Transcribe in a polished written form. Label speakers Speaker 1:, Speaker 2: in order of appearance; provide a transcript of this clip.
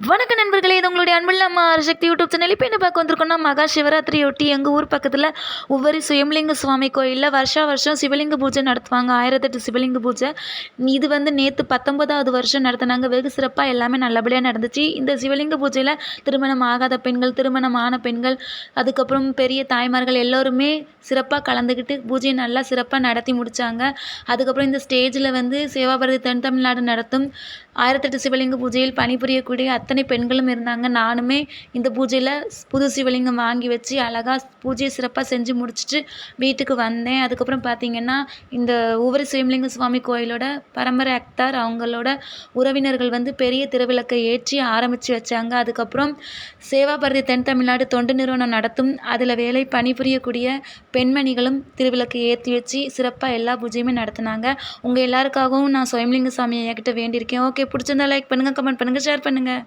Speaker 1: வணக்க நண்பர்களே, இது உங்களுடைய அன்புள்ள அம்மா சக்தி யூடியூப் சேனல். இப்போ என்ன பார்க்க வந்திருக்கோம்னா, மகா சிவராத்திரியொட்டி எங்கள் ஊர் பக்கத்தில் ஒவ்வொரு சுயம்பலிங்க சுவாமி கோயிலில் வருஷம் சிவலிங்க பூஜை நடத்துவாங்க. 1008 சிவலிங்க பூஜை. இது நேற்று 19வது வருஷம் நடத்தினாங்க. வெகு சிறப்பாக எல்லாமே நல்லபடியாக நடந்துச்சு. இந்த சிவலிங்க பூஜையில் திருமணம் ஆகாத பெண்கள், திருமணமான பெண்கள், அதுக்கப்புறம் பெரிய தாய்மார்கள் எல்லோருமே சிறப்பாக கலந்துக்கிட்டு பூஜையை நல்லா சிறப்பாக நடத்தி முடித்தாங்க. அதுக்கப்புறம் இந்த ஸ்டேஜில் சேவாபாரதி தென் தமிழ்நாடு நடத்தும் 1008 சிவலிங்க பூஜையில் பணிபுரியக்கூடிய அத்தனை பெண்களும் இருந்தாங்க. நானுமே இந்த பூஜையில் புது சிவலிங்கம் வாங்கி வச்சு அழகாக பூஜையை சிறப்பாக செஞ்சு முடிச்சுட்டு வீட்டுக்கு வந்தேன். அதுக்கப்புறம் பார்த்திங்கன்னா, இந்த ஒவ்வொரு சிவலிங்க சுவாமி கோயிலோட பரம்பரை அக்தார் அவங்களோட உறவினர்கள் பெரிய திருவிளக்கை ஏற்றி ஆரம்பித்து வச்சாங்க. அதுக்கப்புறம் சேவாபாரதி தென் தமிழ்நாடு தொண்டு நிறுவனம் நடத்தும் அதில் வேலை பணிபுரியக்கூடிய பெண்மணிகளும் திருவிளக்கை ஏற்றி வச்சு சிறப்பாக எல்லா பூஜையுமே நடத்தினாங்க. உங்கள் எல்லாருக்காகவும் நான் சுயம்பலிங்க சாமியை என்கிட்ட வேண்டியிருக்கேன். ஓகே, பிடிச்சிருந்தா லைக் பண்ணுங்கள், கமெண்ட் பண்ணுங்கள், ஷேர் பண்ணுங்கள்.